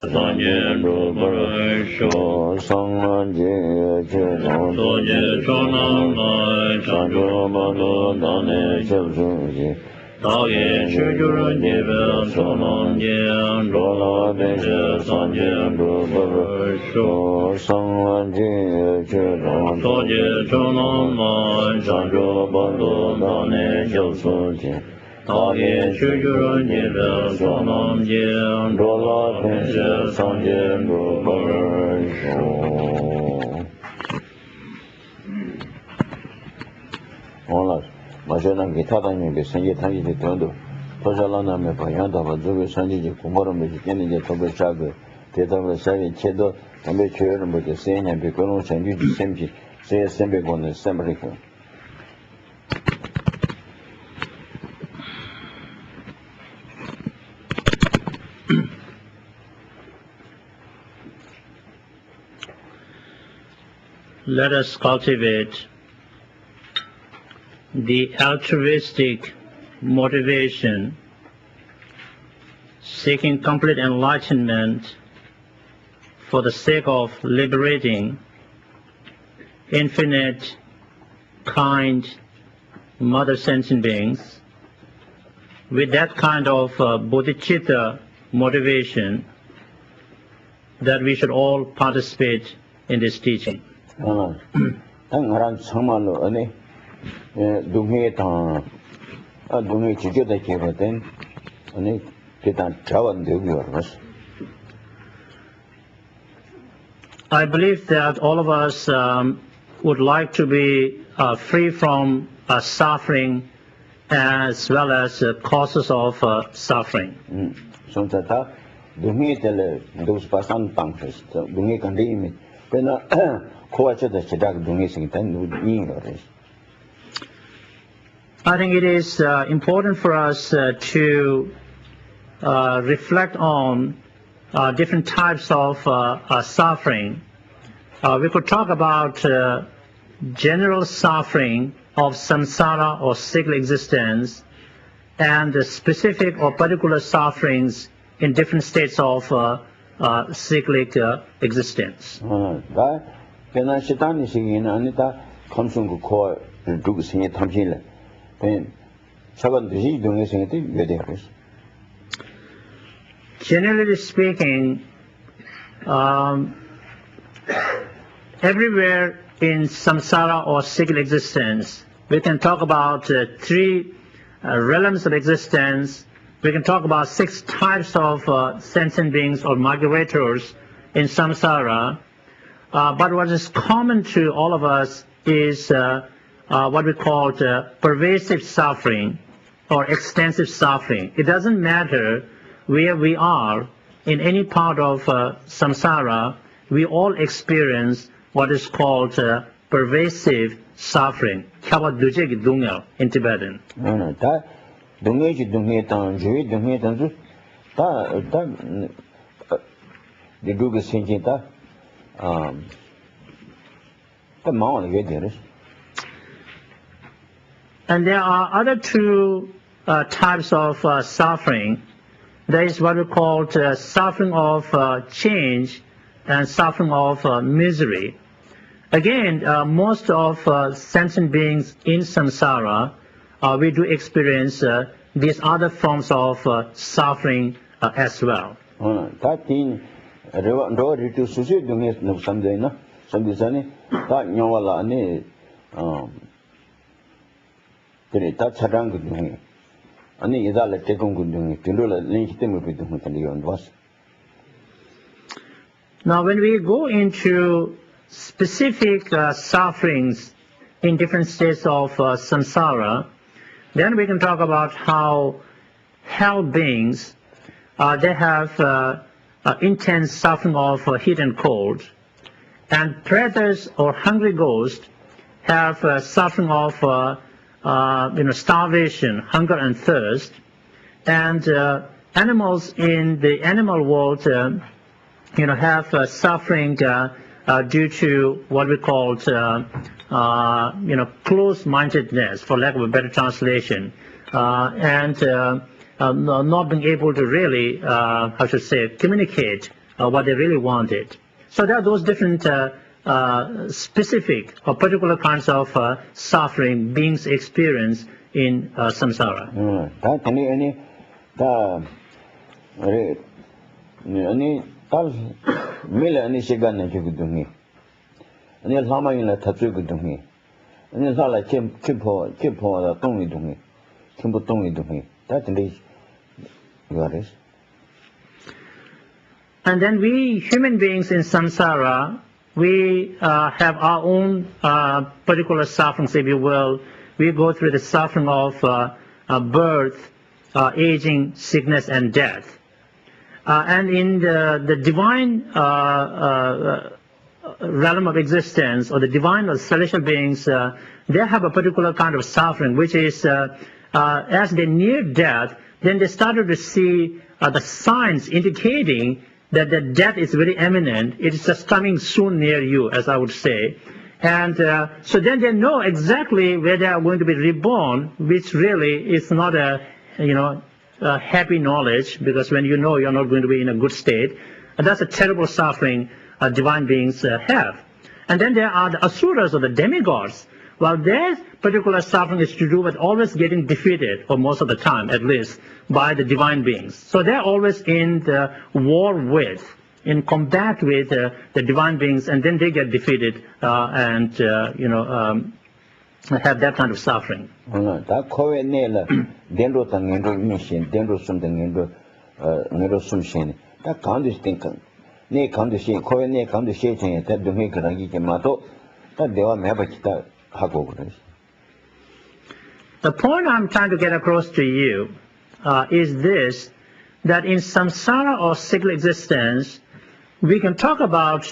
Sanje Rupara Sho Sangha Je Soje Chonam Lai Chanjo Bado Dane Chepsu Ji Taye Shujuru Jive Sonam Je Dola Deshe Sanje Rupara Sho Sangha Je Soje Chonam Lai Chanjo Bado Dane Chepsu Ji Taye Shujuru Jive Sonam Je Dola Deshe Sanje Rupara Sho. Hola, mañana que está también que se está todo. Toda la noche me payando para todo el sangue que como me tiene que todo sabe. Te todo sabe que todo también quiero me que se en que con un sangue de siempre se siempre con el siempre con. Let us cultivate the altruistic motivation, seeking complete enlightenment for the sake of liberating infinite, kind, mother sentient beings. With that kind of bodhicitta motivation, that we should all participate in this teaching. I believe that all of us would like to be free from suffering as well as causes of suffering. I think it is important for us to reflect on different types of suffering. We could talk about general suffering of samsara or cyclic existence and specific or particular sufferings in different states of cyclic existence. Generally speaking, everywhere in samsara or cyclic existence, we can talk about three realms of existence. We can talk about 6 types of sentient beings or migrators in samsara. But what is common to all of us is what we call pervasive suffering or extensive suffering. It doesn't matter where we are in any part of samsara, we all experience what is called pervasive suffering. In Tibetan. And there are other 2 types of suffering. There is what we call suffering of change and suffering of misery. Again, most of sentient beings in samsara, we do experience these other forms of suffering as well. Now, when we go into specific sufferings in different states of samsara, then we can talk about how hell beings, they have intense suffering of heat and cold, and pretas or hungry ghosts have suffering of starvation, hunger and thirst, and animals in the animal world have suffering due to what we call close-mindedness, for lack of a better translation, and not being able to really, communicate what they really wanted. So there are those different specific or particular kinds of suffering beings experience in samsara. And then we human beings in samsara, we have our own particular sufferings, if you will. We go through the suffering of birth, aging, sickness, and death. And in the divine realm of existence, or the divine or celestial beings, they have a particular kind of suffering, which is as they near death, then they started to see the signs indicating that the death is very imminent. It is just coming soon near you, as I would say. And so then they know exactly where they are going to be reborn, which really is not a, happy knowledge, because when you know you're not going to be in a good state, and that's a terrible suffering divine beings have. And then there are the asuras, or the demigods. Well, their particular suffering is to do with always getting defeated, or most of the time at least, by the divine beings. So they're always in the war with, in combat with the divine beings, and then they get defeated and have that kind of suffering. The point I'm trying to get across to you is this, that in samsara or cyclic existence, we can talk about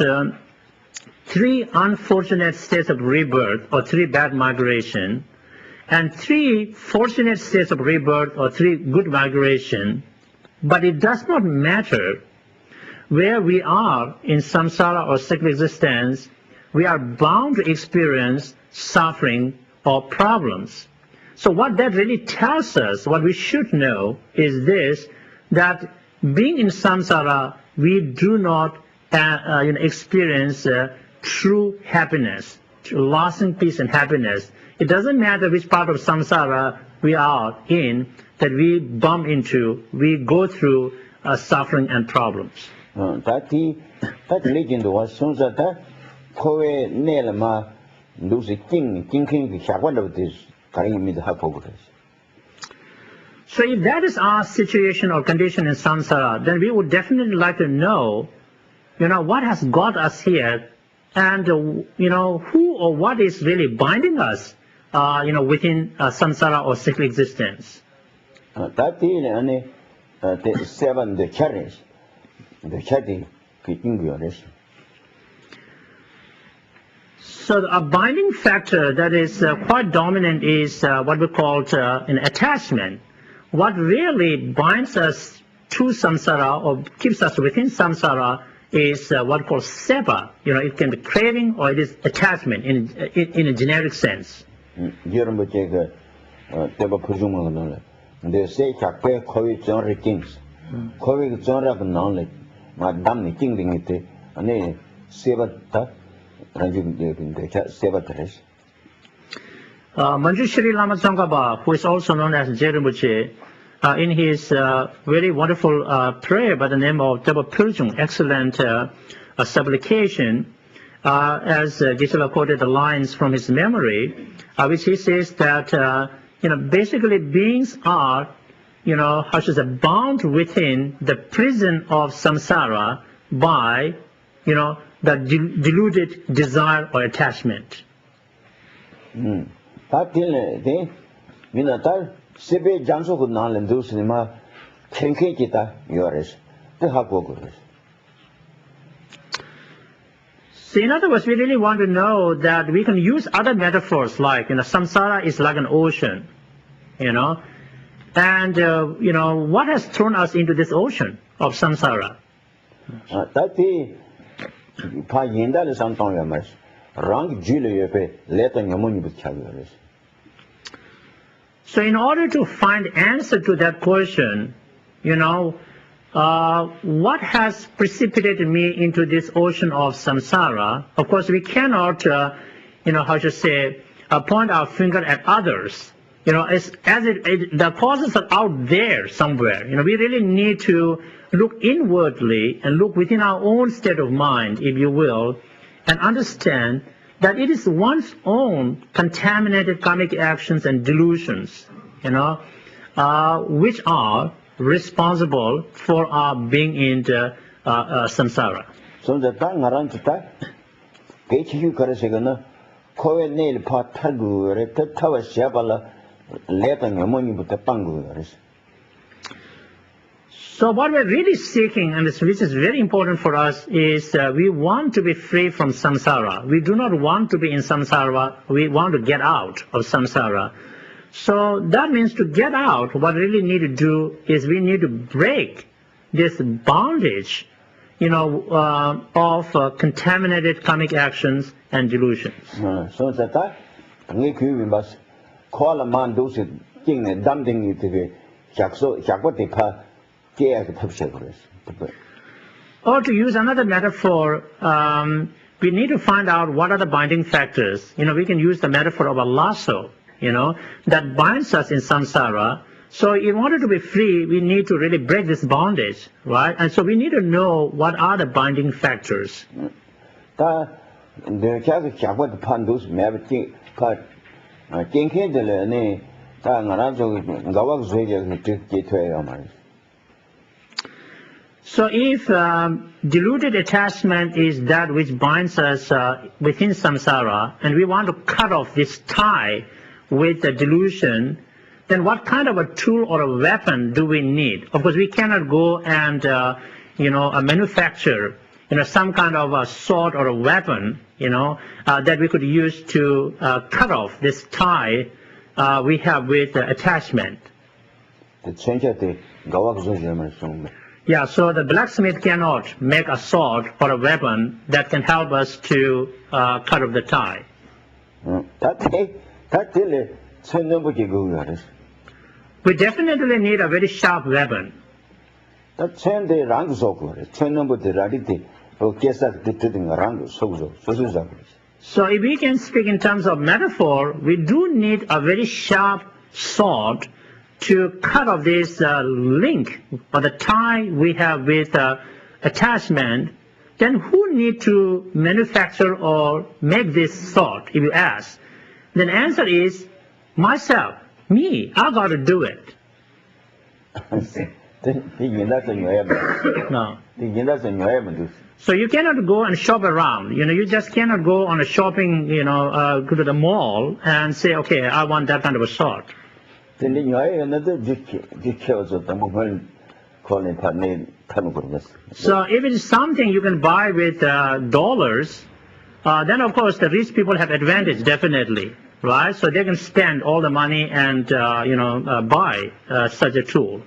three unfortunate states of rebirth, or three bad migration, and three fortunate states of rebirth, or three good migration. But it does not matter where we are in samsara or cyclic existence, we are bound to experience suffering or problems. So what that really tells us, what we should know, is this, that being in samsara, we do not experience true happiness, true lasting peace and happiness. It doesn't matter which part of samsara we are in, that we bump into, we go through suffering and problems. So if that is our situation or condition in samsara, then we would definitely like to know, what has got us here, and who or what is really binding us, within samsara or cyclic existence. So a binding factor that is quite dominant is what we call an attachment. What really binds us to samsara or keeps us within samsara is what called seva. It can be craving or it is attachment in a generic sense. Manju Shri Lama Tsongkhapa, who is also known as Rinpoche, in his very wonderful prayer by the name of Taba Purjung, excellent supplication, as Geshe quoted the lines from his memory, which he says that basically beings are bound within the prison of samsara by the deluded desire or attachment. So in other words, we really want to know that we can use other metaphors like, samsara is like an ocean, and, what has thrown us into this ocean of samsara? So in order to find answer to that question, what has precipitated me into this ocean of samsara? Of course, we cannot, point our finger at others. The causes are out there somewhere. We really need to look inwardly and look within our own state of mind, if you will, and understand that it is one's own contaminated karmic actions and delusions, which are responsible for our being in the samsara. So the time around the time, get you correctly. Koe nail part tagu, retawa shabala, letting a money with the pangu. So what we're really seeking, and which is very important for us, is we want to be free from samsara. We do not want to be in samsara. We want to get out of samsara. So that means to get out, what we really need to do is we need to break this bondage, of contaminated karmic actions and delusions. So that we must call a man those thing and dumping it to be Jakoti. Or to use another metaphor, we need to find out what are the binding factors. We can use the metaphor of a lasso, that binds us in samsara. So in order to be free, we need to really break this bondage, right? And so we need to know what are the binding factors. So if deluded attachment is that which binds us within samsara, and we want to cut off this tie with the delusion, then what kind of a tool or a weapon do we need? Of course, we cannot go and, manufacture, some kind of a sword or a weapon, that we could use to cut off this tie we have with attachment. Yeah, so the blacksmith cannot make a sword or a weapon that can help us to cut off the tie. We definitely need a very sharp weapon. So if we can speak in terms of metaphor, we do need a very sharp sword to cut off this link or the tie we have with attachment. Then who need to manufacture or make this sword, if you ask? Then the answer is myself, me. I got to do it. No. So you cannot go and shop around. You just cannot go on a shopping, go to the mall and say, okay, I want that kind of a sword. So if it is something you can buy with dollars, then of course the rich people have advantage, definitely, right? So they can spend all the money and buy such a tool.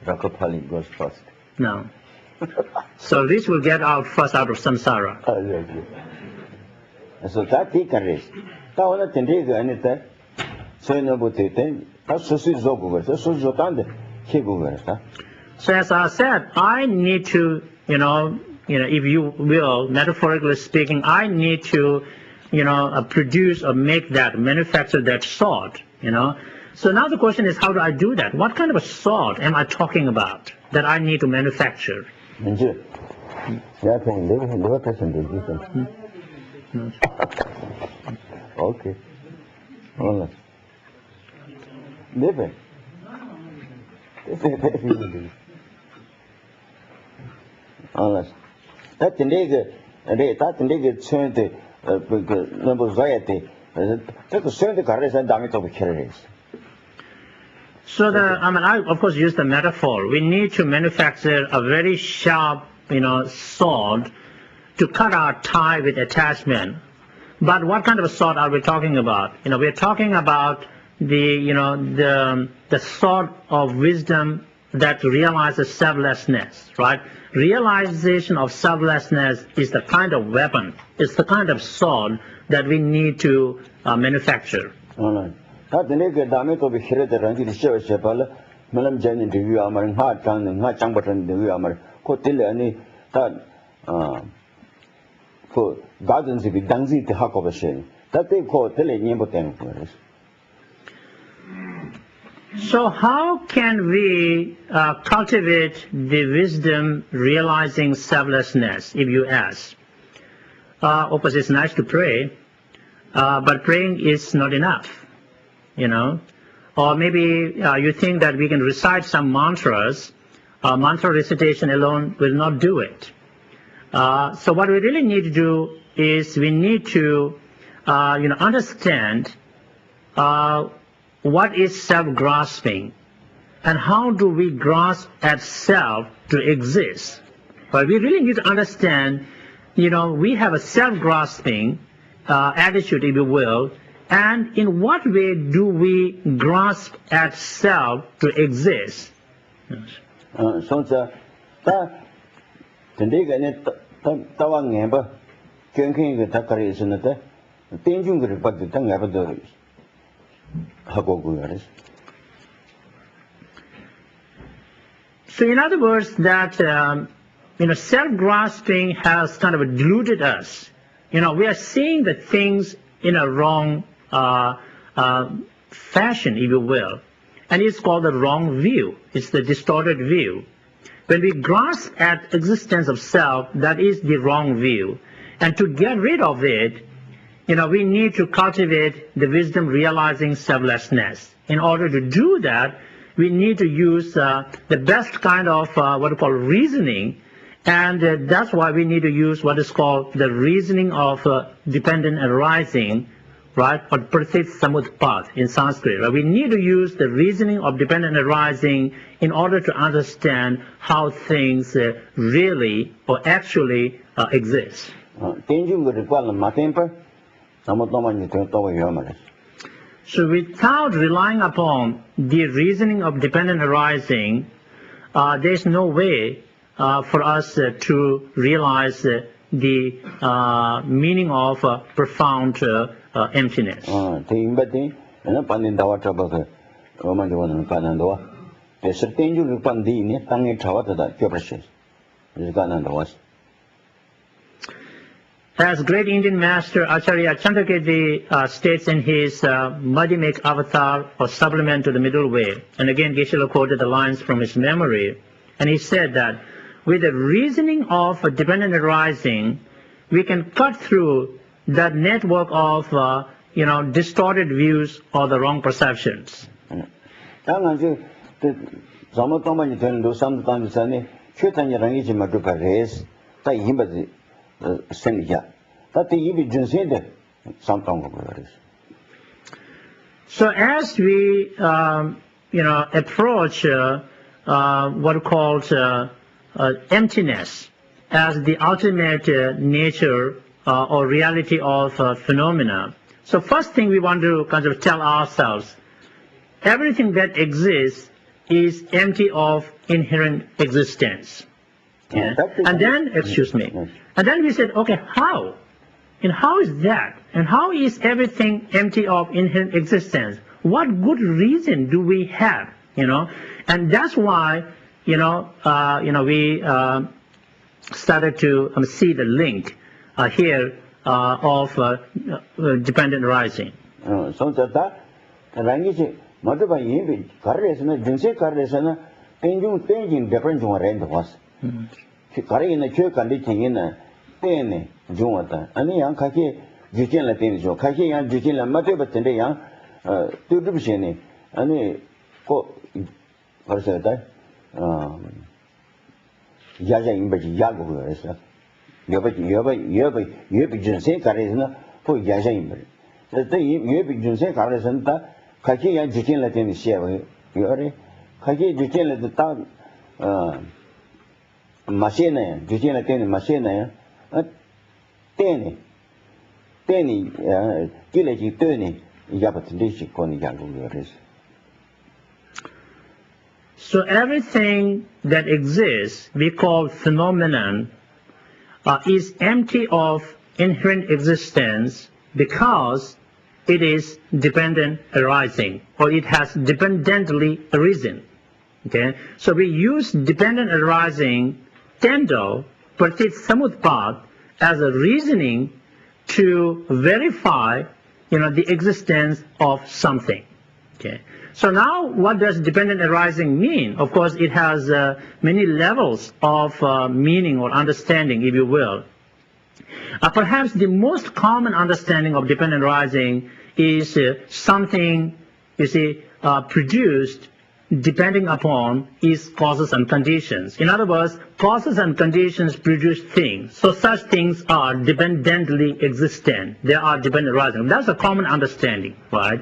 Rockefeller goes first. No. So this will get out first out of samsara. So that he can raise. Anything. So as I said, I need to, if you will, metaphorically speaking, I need to, produce or make that, manufacture that sword, So now the question is, how do I do that? What kind of a sword am I talking about that I need to manufacture? Okay. Live. That's the nigga, and that's the nigga turned the number variety. That's the same the carriers and damage of carriers. So I of course use the metaphor. We need to manufacture a very sharp, sword to cut our tie with attachment. But what kind of a sword are we talking about? We're talking about the sword of wisdom that realizes selflessness, right? Realization of selflessness is the kind of weapon, it's the kind of sword that we need to manufacture. All right. The nigga damage of the ranking the Malam Jan to you, Amar, hard tongue, and hard chamberton, the Amar, Cotil, any that for gardens if it danzi the hack of a shell. That they call Telenyambotan. So how can we cultivate the wisdom realizing selflessness, if you ask? Of course, it's nice to pray, but praying is not enough, you know. Or maybe you think that we can recite some mantras. Mantra recitation alone will not do it. So what we really need to do is we need to, understand what is self-grasping and how do we grasp at self to exist. But we really need to understand, we have a self-grasping attitude, if you will, and in what way do we grasp at self to exist? So that Tawang Ember, King the Takari is in the Tinjung, but the tongue ever the Hagoguaris. So in other words, that self-grasping has kind of deluded us. We are seeing the things in a wrong fashion, if you will, and it's called the wrong view. It's the distorted view. When we grasp at existence of self, that is the wrong view. And to get rid of it, we need to cultivate the wisdom realizing selflessness. In order to do that, we need to use the best kind of what we call reasoning, and that's why we need to use what is called the reasoning of dependent arising, right, or pratit samutpat in Sanskrit. Right? We need to use the reasoning of dependent arising in order to understand how things really or actually exist. So without relying upon the reasoning of dependent arising, there's no way for us to realize the meaning of profound emptiness. As great Indian master Acharya Chandrakirti states in his Madhyamik Avatar or supplement to the middle way, and again Geshe quoted the lines from his memory, and he said that with the reasoning of dependent arising, we can cut through that network of distorted views or the wrong perceptions. So as we approach what are called emptiness as the ultimate nature or reality of phenomena, so first thing we want to kind of tell ourselves, everything that exists is empty of inherent existence. Yeah. And then, and then we said, okay, how? And how is that? And how is everything empty of inherent existence? What good reason do we have? And that's why, we started to see the link here of dependent arising. So that language, Madhava Yimbi, Karesana, Jinse Karesana, Tenjun different to was. Kari in the church and litting in a Tene, Junata, and the young Kaki, Jukin Latin, Kaki and Jukin and Mateba and the young two division, and the what said that? Yaja Imbaji Yago, Yubi Jinse Karesana for Yaja Imbaji. The Yubi Jinse Karesanta, Kaki and Jukin Latin share, you Kaki Jukin the town. Machine, Jutina Tenny Machine, Tenny, Gilly, Tony, Yapatishi, Koni Yagu. So everything that exists, we call phenomenon, is empty of inherent existence because it is dependent arising, or it has dependently arisen. Okay, so we use dependent arising tendo pratit samutpat as a reasoning to verify, the existence of something. Okay, so now what does dependent arising mean? Of course, it has many levels of meaning or understanding, if you will. Perhaps the most common understanding of dependent arising is something, produced depending upon its causes and conditions. In other words, causes and conditions produce things. So such things are dependently existent. They are dependent arising. That's a common understanding, right?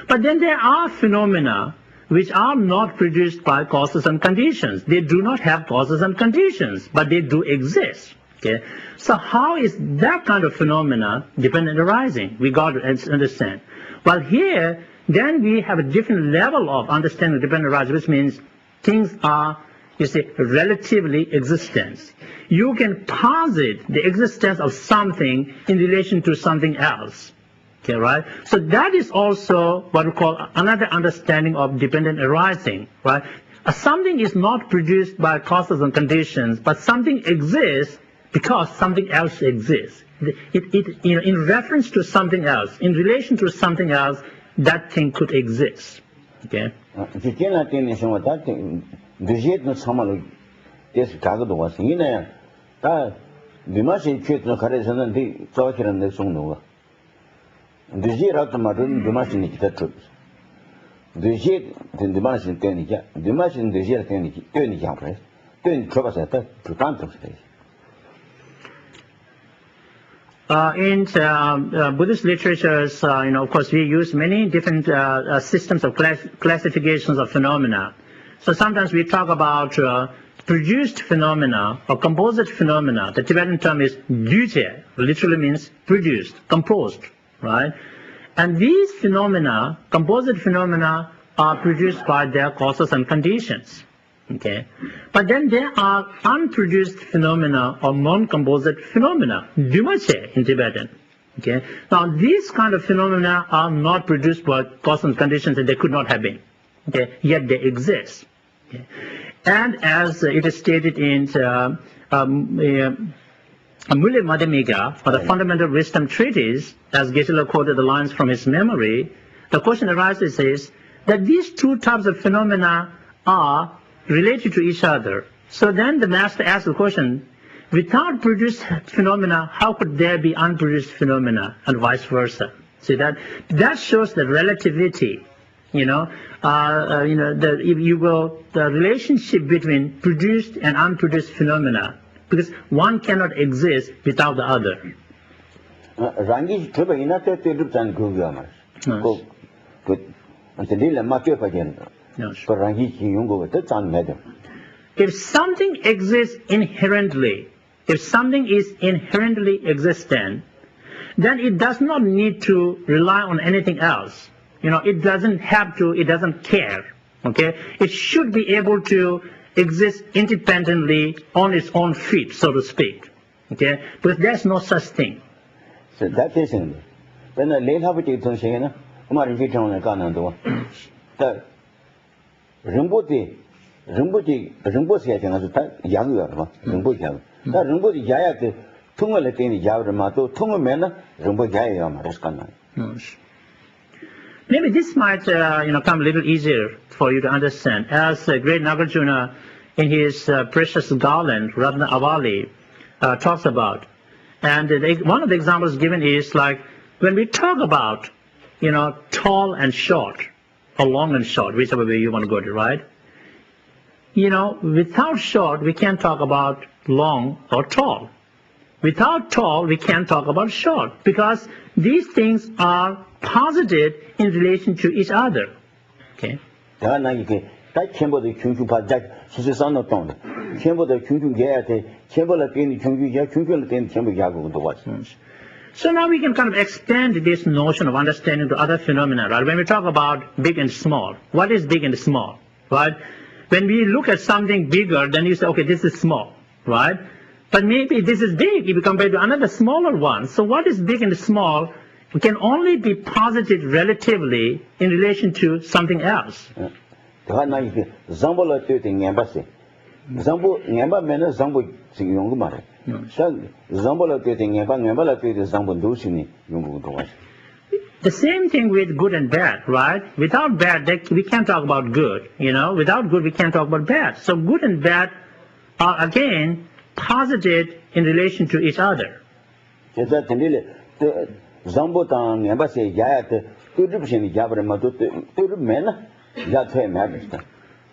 But then there are phenomena which are not produced by causes and conditions. They do not have causes and conditions, but they do exist. Okay? So how is that kind of phenomena dependent arising? We got to understand. Well, here, then we have a different level of understanding of dependent arising, which means things are, relatively existent. You can posit the existence of something in relation to something else. Okay, right? So that is also what we call another understanding of dependent arising, right? Something is not produced by causes and conditions, but something exists because something else exists. In reference to something else, in relation to something else, that thing could exist. Okay? In Buddhist literatures, of course, we use many different systems of classifications of phenomena. So sometimes we talk about produced phenomena or composite phenomena. The Tibetan term is Dorjee, literally means produced, composed, right? And these phenomena, composite phenomena, are produced by their causes and conditions. Okay, but then there are unproduced phenomena or non-composite phenomena, Dorjee in Tibetan. Okay, now these kind of phenomena are not produced by causes and conditions, and they could not have been. Okay, yet they exist. Okay. And as it is stated in Amulya Madhyamika, or the Fundamental Wisdom Treatise, as Geshe quoted the lines from his memory, the question arises is that these two types of phenomena are related to each other. So then the master asks the question, without produced phenomena, how could there be unproduced phenomena, and vice versa? See that shows the relativity, the relationship between produced and unproduced phenomena, because one cannot exist without the other. If something exists inherently, if something is inherently existent, then it does not need to rely on anything else. It doesn't have to, it doesn't care. Okay? It should be able to exist independently on its own feet, so to speak. Okay? But there's no such thing. So that is it. When the late habit is saying, the Rinpoche has a young Rinpoche. That Rinpoche Jaya, Tunga Latini Javamato, Tunga Mena, Rinpoche Jaya, maybe this might, come a little easier for you to understand. As great Nagarjuna, in his precious garland, Ratna Avali, talks about. And one of the examples given is like, when we talk about, tall and short, or long and short, whichever way you want to go to, right? Without short, we can't talk about long or tall. Without tall, we can't talk about short, because these things are posited in relation to each other. Okay? So now we can kind of extend this notion of understanding to other phenomena, right? When we talk about big and small, what is big and small, right? When we look at something bigger, then you say, okay, this is small, right? But maybe this is big if you compare to another smaller one. So what is big and small can only be posited relatively in relation to something else. Dana you Zambola to the embassy. Zambo, Namba Mena Zambo Yung Mare. Zambola to the Nambala to the Zambo Dusini, Yung. The same thing with good and bad, right? Without bad, we can't talk about good, Without good, we can't talk about bad. So good and bad are, again, posited in relation to each other. Zambo Tang, Embassy, Yat, two Ripshin, Jabrama, two men, Yat.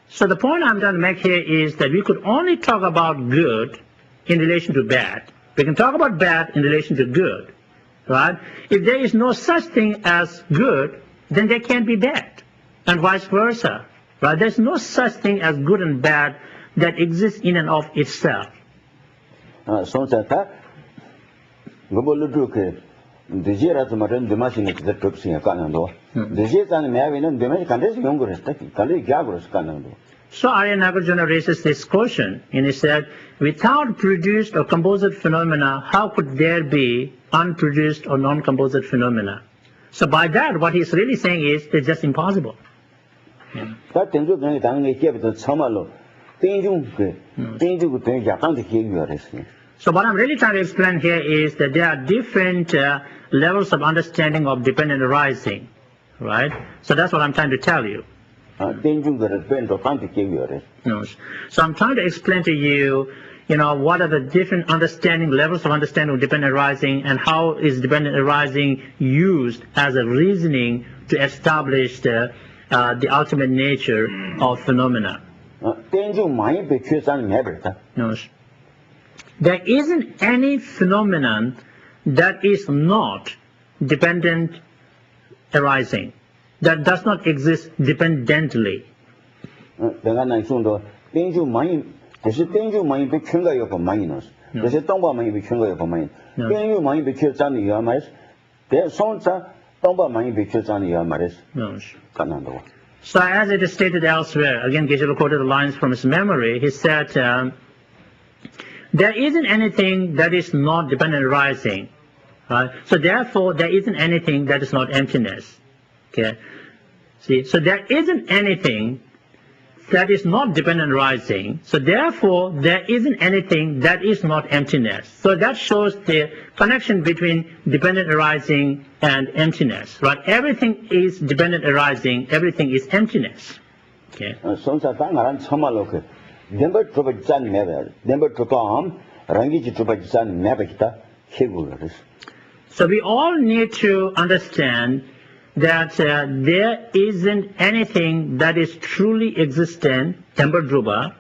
So the point I'm trying to make here is that we could only talk about good in relation to bad. We can talk about bad in relation to good. Right? If there is no such thing as good, then there can't be bad, and vice versa. Right? There's no such thing as good and bad that exists in and of itself. So that Goboluke, the Jira to Martin, the machine is the troops in a canando. The Jets and Mavin, the American is younger, Kali Gabros canando. So Arya Nagarjuna raises this question, and he said, without produced or composite phenomena, how could there be unproduced or non-composite phenomena? So by that, what he's really saying is, it's just impossible. Yeah. So what I'm really trying to explain here is that there are different levels of understanding of dependent arising, right? So that's what I'm trying to tell you. No. So I'm trying to explain to you, what are the different levels of understanding of dependent arising, and how is dependent arising used as a reasoning to establish the ultimate nature of phenomena. No. There isn't any phenomenon that is not dependent arising, that does not exist dependently. So as it is stated elsewhere, again Geshe quoted the lines from his memory, he said, there isn't anything that is not dependent arising. So therefore there isn't anything that is not emptiness. Okay. See, so there isn't anything that is not dependent arising. So therefore, there isn't anything that is not emptiness. So that shows the connection between dependent arising and emptiness, right? Everything is dependent arising. Everything is emptiness. Okay. So we all need to understand that there isn't anything that is truly existent, Dhruva,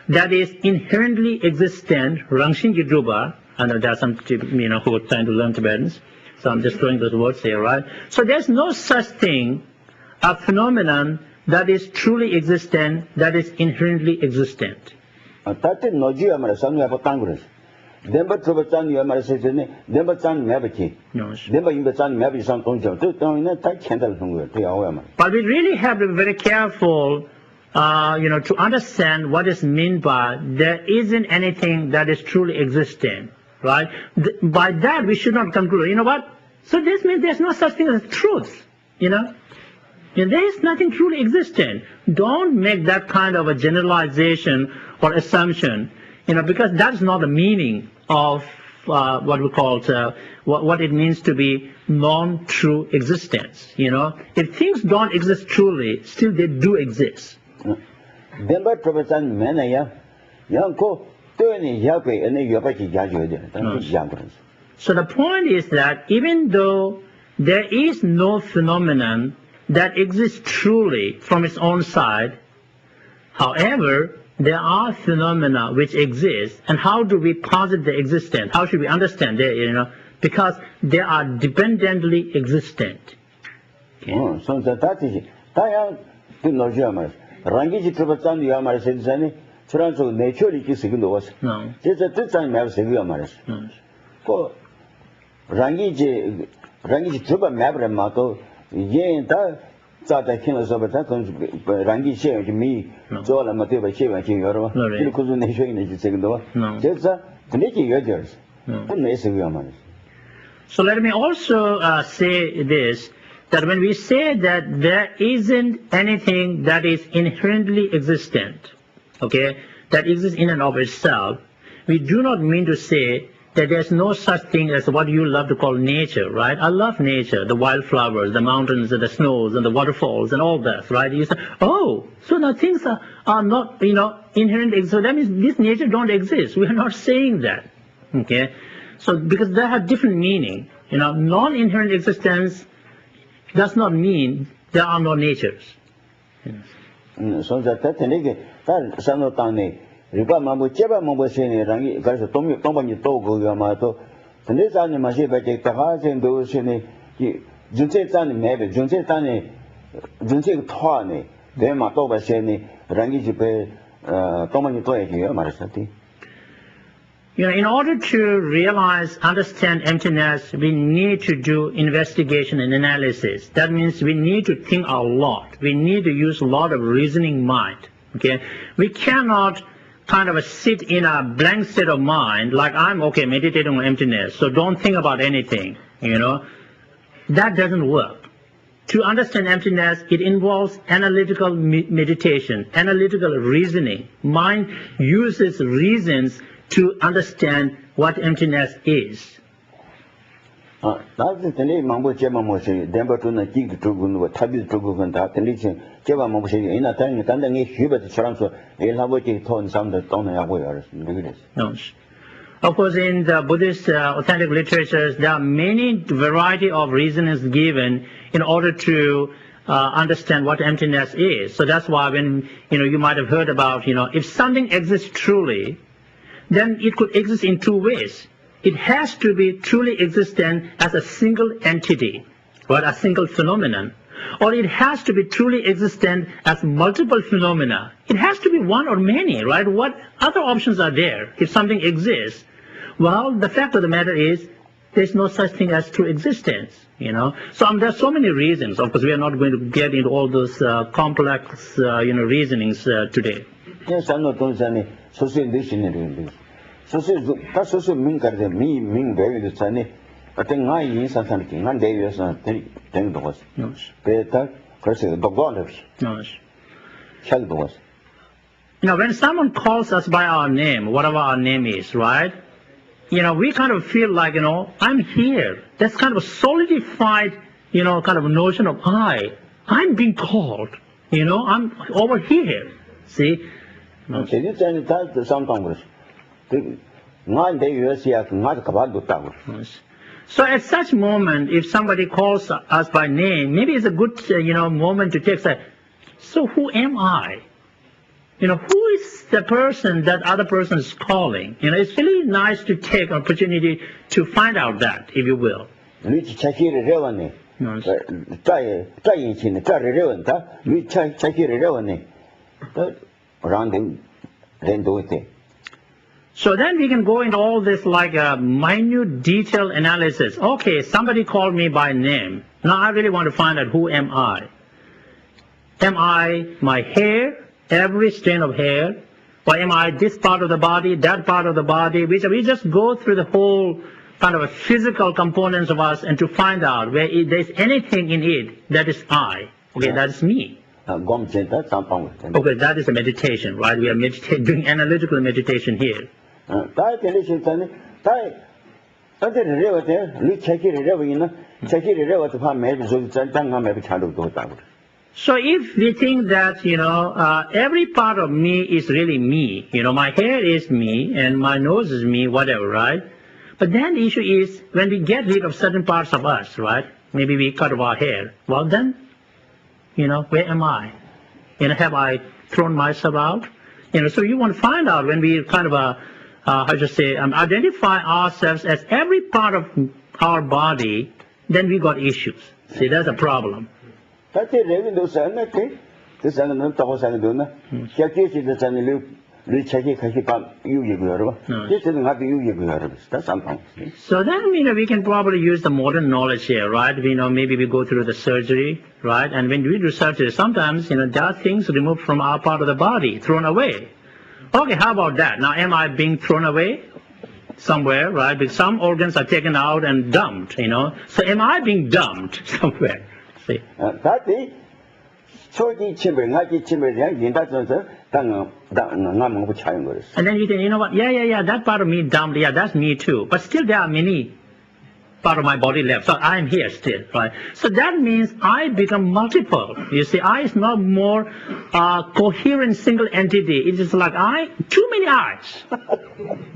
that is inherently existent, Rangshingi Dhruva. I know there are some who are trying to learn Tibetans, so I'm just throwing those words here, right? So there's no such thing, a phenomenon that is truly existent, that is inherently existent. But we really have to be very careful, to understand what is meant by there isn't anything that is truly existent, right? By that, we should not conclude, So this means there's no such thing as truth, And there is nothing truly existent. Don't make that kind of a generalization or assumption. Because that's not the meaning of what we call what it means to be non-true existence. If things don't exist truly, still they do exist. So the point is that even though there is no phenomenon that exists truly from its own side, however, there are phenomena which exist, and how do we posit their existence? How should we understand that? Because they are dependently existent. Okay. So that is Rangi Trubatan Yamar said, Transo naturally kissing the was. No. Just at this time, I have Maris. For Rangi Truba Mabra Mato, Yen Tata Kinos of Rangi share to me, Zola Mateva Shiva King Yorba, because the nation is the second door. Just the Niki Yodgers. So let me also say this, that when we say that there isn't anything that is inherently existent, okay, that exists in and of itself, we do not mean to say that there's no such thing as what you love to call nature, right? I love nature, the wildflowers, the mountains, and the snows, and the waterfalls, and all that, right? You say, oh, so now things are not, inherent. So that means this nature don't exist. We are not saying that, okay? So because they have different meaning. Non-inherent existence does not mean there are no natures. So that riba mambo cheba mambo sene rangi garso tomba to go yama to tene zani ma she ba ke ta ha sen do sene ki junse zani mebe junse tane junse thwa ne de ma to ba sene rangi ji pe tomba to e ki ma rasati. In order to realize, understand emptiness, we need to do investigation and analysis. That means we need to think a lot. We need to use a lot of reasoning mind. Okay, we cannot kind of sit in a blank state of mind, like I'm okay meditating on emptiness, so don't think about anything, That doesn't work. To understand emptiness, it involves analytical meditation, analytical reasoning. Mind uses reasons to understand what emptiness is. That's the mambo chema moshi, Denver to the gig to go, Tabi to go, and that religion, Cheva Moshi, in a time, Kandang Hubert Charanso, Elhavoti tone some that don't aware. No. Of course, in the Buddhist authentic literatures, there are many variety of reasons given in order to understand what emptiness is. So that's why when, you might have heard about, if something exists truly, then it could exist in two ways. It has to be truly existent as a single entity, right, a single phenomenon, or it has to be truly existent as multiple phenomena. It has to be one or many, right? What other options are there if something exists? Well, the fact of the matter is there's no such thing as true existence, So there are so many reasons. Of course, we are not going to get into all those complex, reasonings today. Yes, I'm not going to say that's also mean very the Sunday. I think I in something, 1 day is not 10 dollars. No. Better, because the dollars. No. $12. When someone calls us by our name, whatever our name is, right? We kind of feel like, I'm here. That's kind of a solidified, kind of notion of I'm being called. I'm over here. See? No. That's sometimes. So at such moment, if somebody calls us by name, maybe it's a good, moment to take, so who am I? Who is the person that other person is calling? It's really nice to take an opportunity to find out that, if you will. So then we can go into all this like a minute detailed analysis. Okay, somebody called me by name. Now I really want to find out who am I. Am I my hair, every strand of hair? Or am I this part of the body, that part of the body? We just go through the whole kind of a physical components of us and to find out where there's anything in it that is I. Okay, that is me. Okay, that is a meditation, right? We are doing analytical meditation here. So if we think that, every part of me is really me, my hair is me and my nose is me, whatever, right? But then the issue is when we get rid of certain parts of us, right? Maybe we cut off our hair. Well then, where am I? Have I thrown myself out? So you want to find out when we kind of, identify ourselves as every part of our body, then we got issues. See, that's a problem. So then, we can probably use the modern knowledge here, right? Maybe we go through the surgery, right? And when we do surgery, sometimes, there are things removed from our part of the body, thrown away. Okay, how about that? Now, am I being thrown away somewhere, right? Because some organs are taken out and dumped, So am I being dumped somewhere? See. 다디 초기 침을 나기 침을 그냥 인다전서 당 나무 차인 거였어. And then you think, you know what, yeah, that part of me dumped, yeah, that's me too. But still there are many part of my body left. So I'm here still, right? So that means I become multiple. You see, I is not more coherent single entity. It is like too many eyes.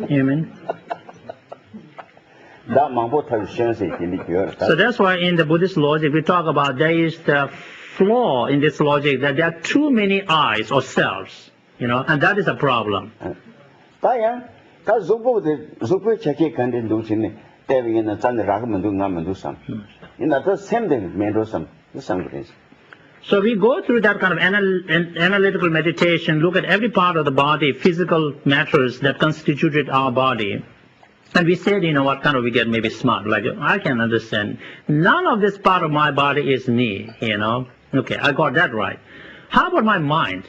You mean? So that's why in the Buddhist logic, we talk about there is the flaw in this logic that there are too many eyes or selves, you know, and that is a problem. So we go through that kind of analytical meditation, look at every part of the body, physical matters that constituted our body. And we said, you know what, kind of we get maybe smart, like I can understand. None of this part of my body is me, you know. Okay, I got that right. How about my mind?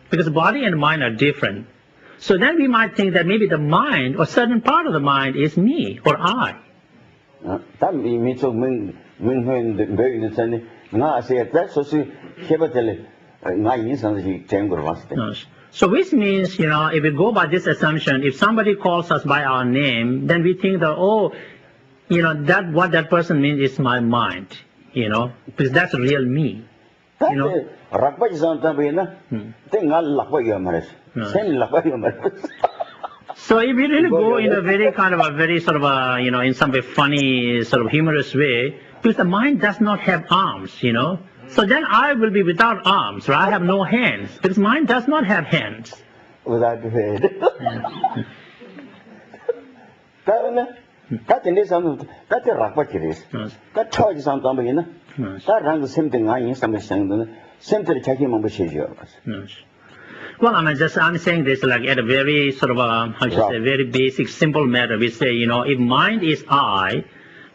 Because body and mind are different. So then we might think that maybe the mind or certain part of the mind is me or I. So which means, you know, if we go by this assumption, if somebody calls us by our name, then we think that, oh, you know, that what that person means is my mind, you know, because that's real me. You know? So if we really go in a very kind of a very sort of a, you know, in some way funny, sort of humorous way, because the mind does not have arms, you know. So then I will be without arms, right? I have no hands, because mind does not have hands. Without head. That's in this one, that's a rakbakiris. That charge is something, that runs the same thing I in some same to the checking on the Well, I'm saying this like at a very sort of a, how should I say, very basic, simple matter. We say, you know, if mind is I,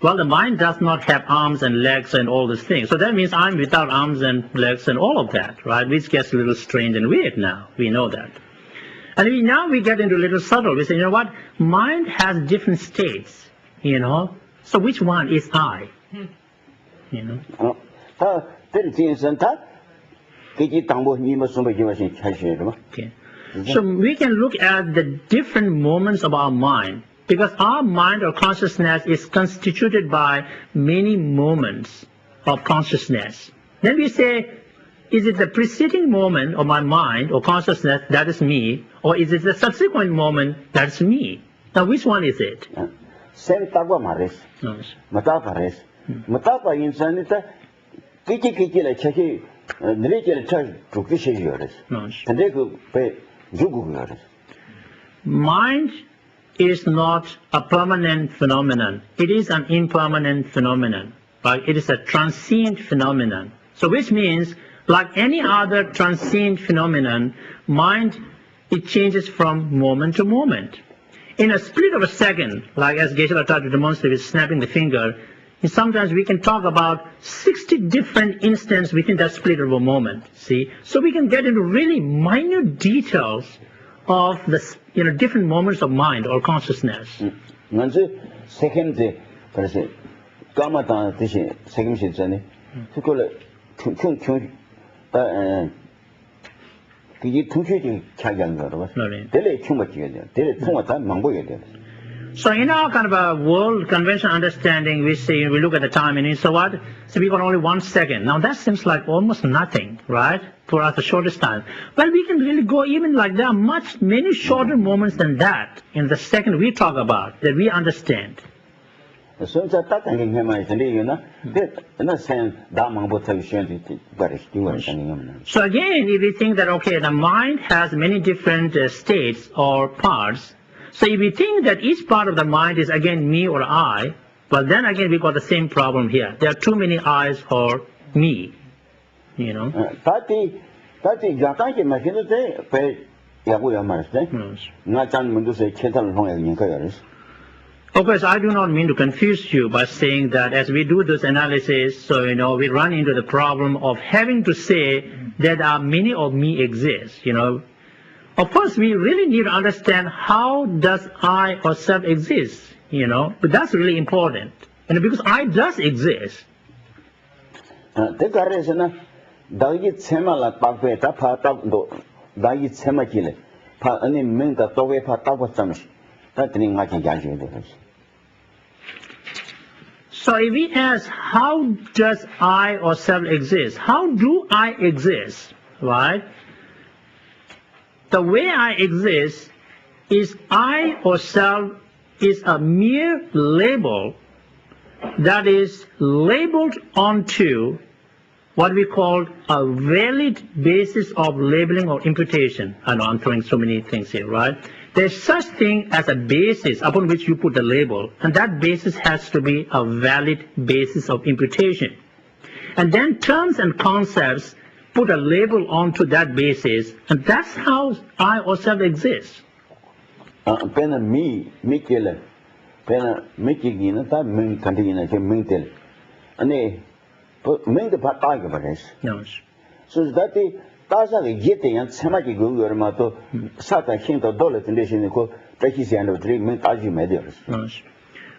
well, the mind does not have arms and legs and all these things. So that means I'm without arms and legs and all of that, right? Which gets a little strange and weird now. We know that. And now we get into a little subtle. We say, you know what? Mind has different states, you know. So which one is I? You know. Okay. So we can look at the different moments of our mind, because our mind or consciousness is constituted by many moments of consciousness. Then we say, is it the preceding moment of my mind or consciousness that is me, or is it the subsequent moment that's me? Now which one is it? Mind is not a permanent phenomenon. It is an impermanent phenomenon. Right? It is a transient phenomenon. So which means, like any other transient phenomenon, mind, it changes from moment to moment. In a split of a second, like as Geshe tried to demonstrate with snapping the finger, sometimes we can talk about 60 different instances within that split of a moment, see? So we can get into really minute details of the, you know, different moments of mind or consciousness. So in our kind of a world conventional understanding, we say, we look at the time and we say, what? So we got only 1 second. Now that seems like almost nothing, right? For us, the shortest time. Well, we can really go even like there are many shorter moments than that in the second we talk about, that we understand. So again, if we think that, okay, the mind has many different states or parts, so if we think that each part of the mind is again me or I, well then again we got the same problem here. There are too many I's for me, you know. Of course, I do not mean to confuse you by saying that as we do this analysis, so, you know, we run into the problem of having to say that many of me exist, you know. Of course, we really need to understand how does I or self exist, you know, but that's really important, and because I does exist. The Karesana, Dagi Semala Pape, Tapa, Dagi Semakile, Pa any Minta Towe Patapa Samish, that thing I can judge you. So if we ask, how does I or self exist? How do I exist? Right? The way I exist is I or self is a mere label that is labeled onto what we call a valid basis of labeling or imputation. I know I'm throwing so many things here, right? There's such thing as a basis upon which you put the label, and that basis has to be a valid basis of imputation. And then terms and concepts put a label onto that basis, and that's how I or self exists. Pena me killer, Pena Mikigina, that Ming Cantina, Mintel. And they made the part of it. No. So that the Taza getting and Samaki Google Mato, Sata hint of dollar condition, they call Pekis and of 3 Mint Measures. No.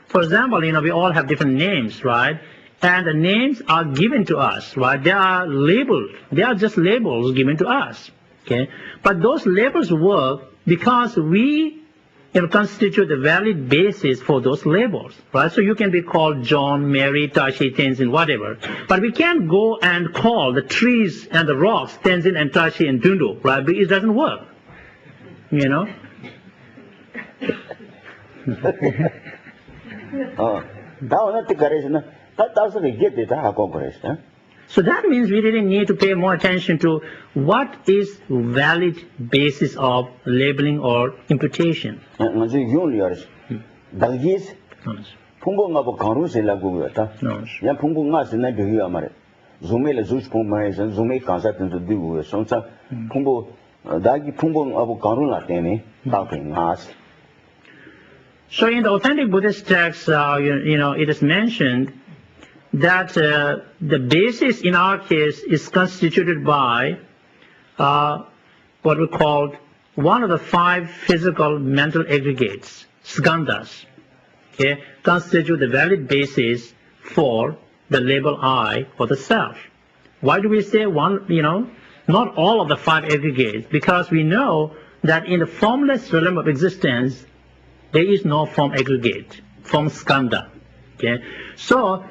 For example, we all have different names, right? And the names are given to us, right? They are labeled. They are just labels given to us, okay? But those labels work because we constitute the valid basis for those labels, right? So you can be called John, Mary, Tashi, Tenzin, whatever. But we can't go and call the trees and the rocks Tenzin and Tashi and Dundu, right? But it doesn't work, So that means we really need to pay more attention to what is valid basis of labeling or imputation. So in the authentic Buddhist text, it is mentioned that the basis in our case is constituted by what we call one of the 5 physical mental aggregates, skandhas, okay, constitute the valid basis for the label I or the self. Why do we say one, not all of the 5 aggregates? Because we know that in the formless realm of existence, there is no form aggregate, form skandha, okay? So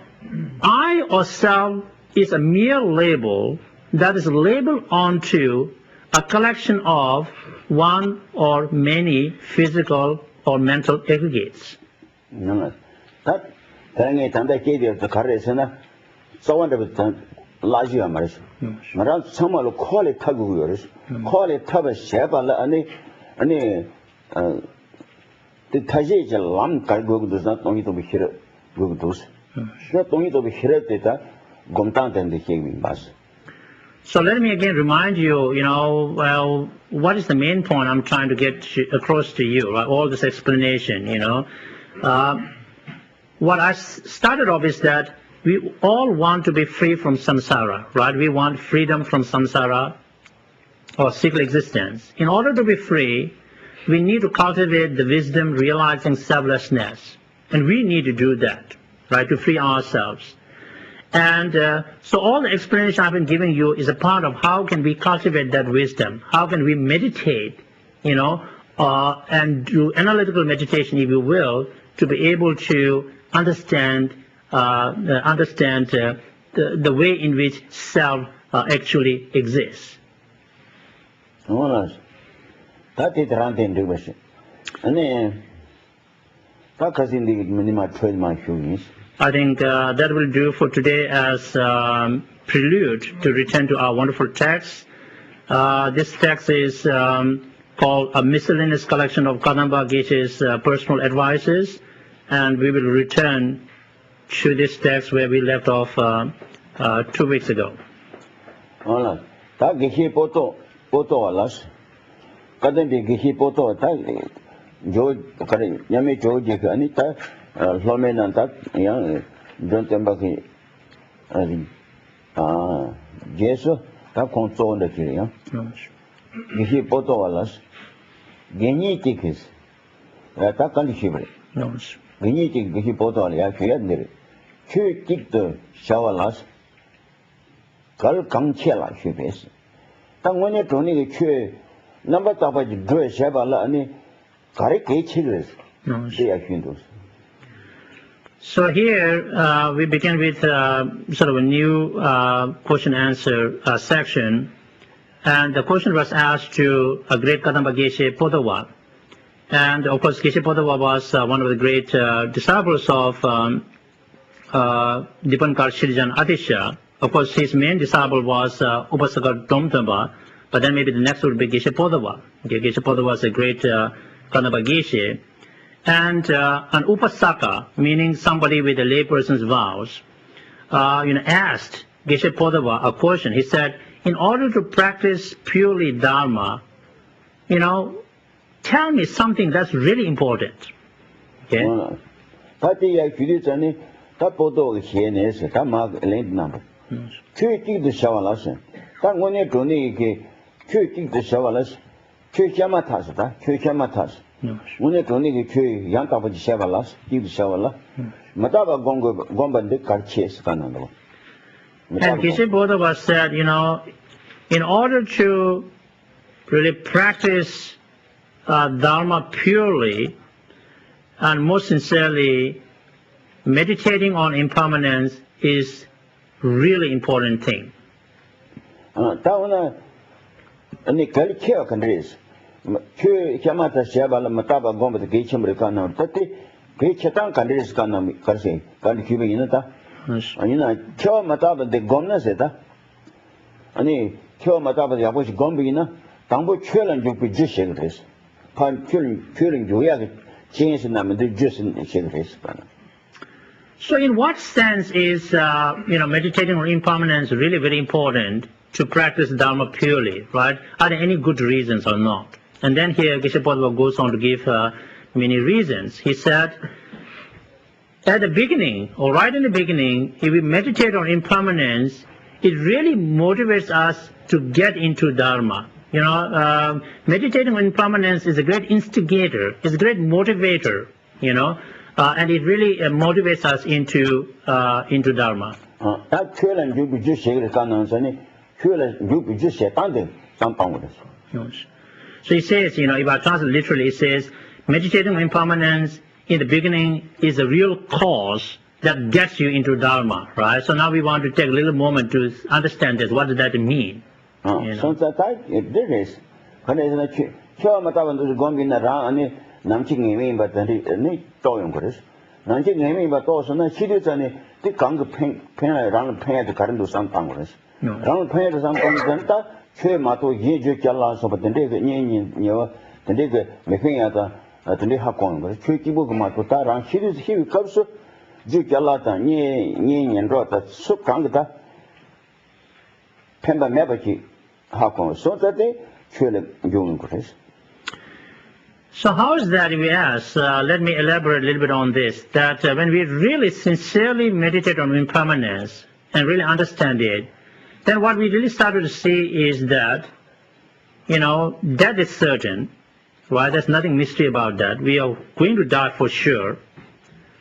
I or self is a mere label that is labeled onto a collection of one or many physical or mental aggregates. So let me again remind you, what is the main point I'm trying to get across to you, right? All this explanation, What I started off is that we all want to be free from samsara, right? We want freedom from samsara or cyclic existence. In order to be free, we need to cultivate the wisdom realizing selflessness. And we need to do that, right, to free ourselves. And so all the explanation I've been giving you is a part of how can we cultivate that wisdom, how can we meditate, and do analytical meditation, if you will, to be able to understand the way in which self actually exists. That is ranting to us. And then, I think that will do for today as prelude to return to our wonderful text. This text is called a miscellaneous collection of Kadampa Geshe's personal advices, and we will return to this text where we left off 2 weeks ago. Kadampa Geshe poto George Yami George Anita Lomen that young John Tembaki Jesu that console the Kiria. Geshe poto alas Geni tikis Takan Shibre. Geni tik Geshe poto alia Fiadner. Two tick the shower last 걸 강체라 쉐베스 당원에 돈이 그 넘버 답아지 그 쉐발라 아니 가리 개치를 돼야 힌도스. So here we begin with sort of a new question answer section, and the question was asked to a great Kadampa Geshe Podawa, and of course Geshe Podawa was one of the great disciples of Dipankar Shirijan Atisha. Of course his main disciple was Upasaka Domtamba, but then maybe the next would be Geshe Podawa. Okay, Geshe Podawa was a great Kadampa Geshe. And an upasaka, meaning somebody with a layperson's vows, asked Geshe Podawa a question. He said, in order to practice purely Dharma, tell me something that's really important. Okay? Mune toni ki chui yang tapo ji shevalas, ji shevala. Mataba gomba karches kanando. And Geshe Podawa said, in order to really practice Dharma purely and most sincerely, meditating on impermanence is really important thing. Tauna ani kalkhe kandris. Q Yamata Shabala Mataba Gomba the Gachimbricano, Tati, Gachatan Kandris Kanam Karsi, Kandi Kubinata, and Cho Mataba the Gomna Zeta, Ani Cho Mataba the Abush Gombina, Tambo Chilling you could just shake this. Pan Chilling Julia, change the name of the just in shake this. So, in what sense is meditating on impermanence really very important to practice Dharma purely, right? Are there any good reasons or not? And then here Geshe Podawa goes on to give many reasons. He said, at the beginning, or right in the beginning, if we meditate on impermanence, it really motivates us to get into Dharma. Meditating on impermanence is a great instigator, it's a great motivator, and it really motivates us into Dharma. So he says, if I translate literally, it says, meditating on impermanence in the beginning is a real cause that gets you into Dharma, right? So now we want to take a little moment to understand this. What does that mean? So that it is. When it's a show Matavan is going in around Namching Amy, but any toying for us. Namching Amy, but also not she did any the Kang pen around pen the current to some Congress. Round pen to some Congress. Che mato ye je jala so but the nyo the making at the hakon che kibo mato ta ran he comes ju jala ta ni and rot that so kang da pemba mebaki hakon so that they chule young Chris. So how is that, we ask? Let me elaborate a little bit on this, that when we really sincerely meditate on impermanence and really understand it, then what we really started to see is that, death is certain, right? There's nothing mystery about that. We are going to die for sure.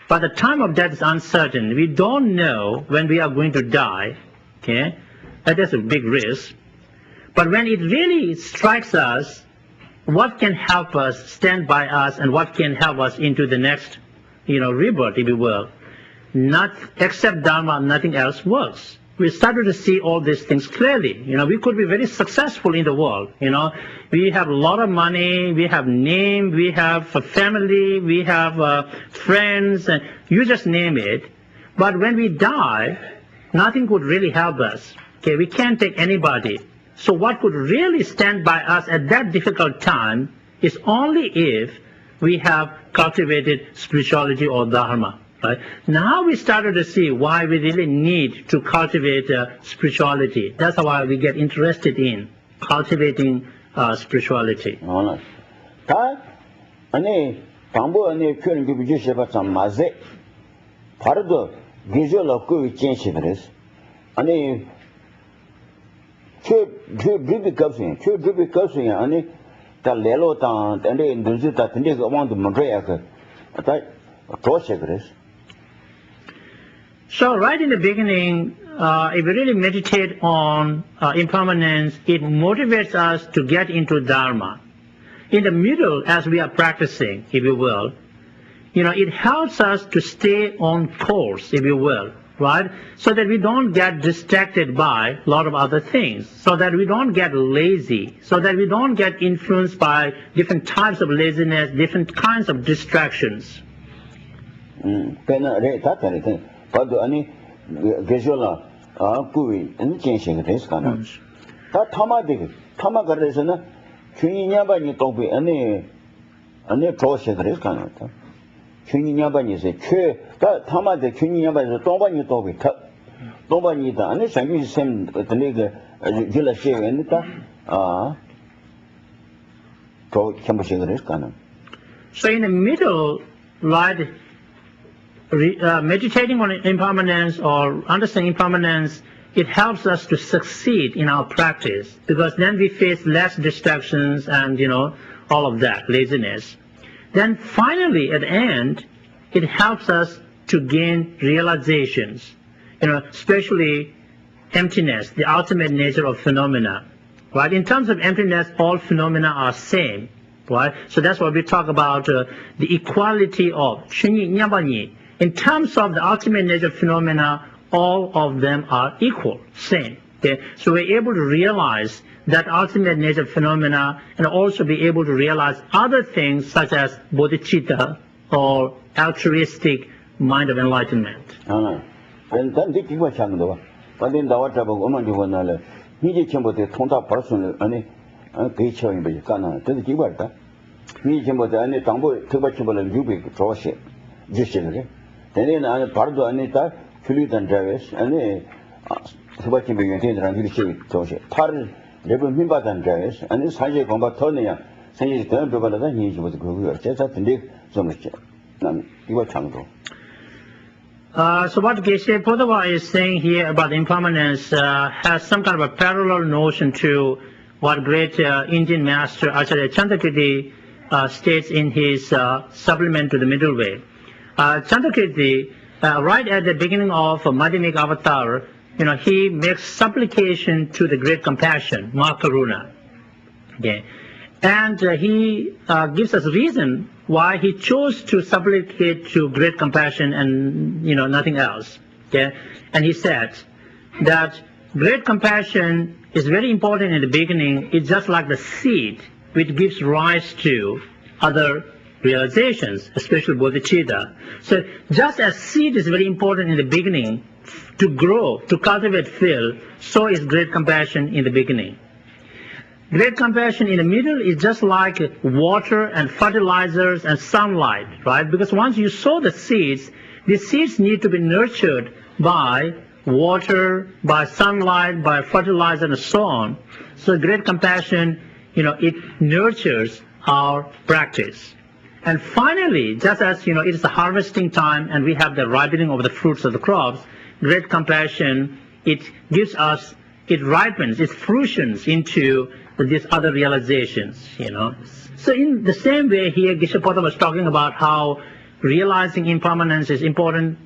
But the time of death is uncertain. We don't know when we are going to die, okay? That is a big risk. But when it really strikes us, what can help us, stand by us, and what can help us into the next, rebirth, if you will? Not except Dharma, nothing else works. We started to see all these things clearly. We could be very successful in the world. We have a lot of money, we have name, we have a family, we have friends, and you just name it. But when we die, nothing could really help us. Okay, we can't take anybody. So what could really stand by us at that difficult time is only if we have cultivated spirituality or Dharma. Right? Now we started to see why we really need to cultivate spirituality. That's why we get interested in cultivating spirituality. So right in the beginning, if we really meditate on impermanence, it motivates us to get into Dharma. In the middle, as we are practicing, if you will, it helps us to stay on course, if you will, right? So that we don't get distracted by a lot of other things, so that we don't get lazy, so that we don't get influenced by different types of laziness, different kinds of distractions. So in the middle, right, meditating on impermanence or understanding impermanence, it helps us to succeed in our practice, because then we face less distractions and, all of that, laziness. Then finally, at the end, it helps us to gain realizations, especially emptiness, the ultimate nature of phenomena, right? In terms of emptiness, all phenomena are same, right? So that's why we talk about the equality of Chunyi Nyabanyi. In terms of the ultimate nature of phenomena, all of them are equal, same. Okay? So we're able to realize that ultimate nature of phenomena and also be able to realize other things such as bodhicitta or altruistic mind of enlightenment. So what Geshe Tsultim is saying here about impermanence has some kind of a parallel notion to what great Indian master Acharya Chandrakirti states in his supplement to the Middle Way. Chandrakirti, right at the beginning of Madhyamika Avatar, he makes supplication to the great compassion, Ma Karuna. Okay. And he gives us reason why he chose to supplicate to great compassion and nothing else. Okay? And he said that great compassion is very important in the beginning. It's just like the seed which gives rise to other realizations, especially bodhicitta. So just as seed is very important in the beginning to grow, to cultivate field, so is great compassion in the beginning. Great compassion in the middle is just like water and fertilizers and sunlight, right? Because once you sow the seeds need to be nurtured by water, by sunlight, by fertilizer, and so on. So great compassion, it nurtures our practice. And finally, just as, it is the harvesting time and we have the ripening of the fruits of the crops, great compassion, it gives us, it ripens, it fruitions into these other realizations, So in the same way here, Geshe Tsultim was talking about how realizing impermanence is important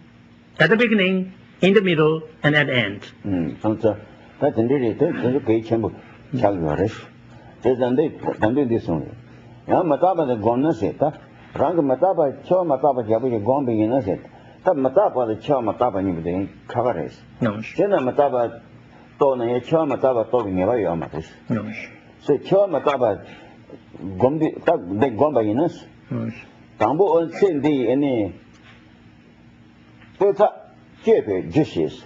at the beginning, in the middle, and at the end. No. So mataba gombi de gomba inas tambo on sendi any tota kepe Geshes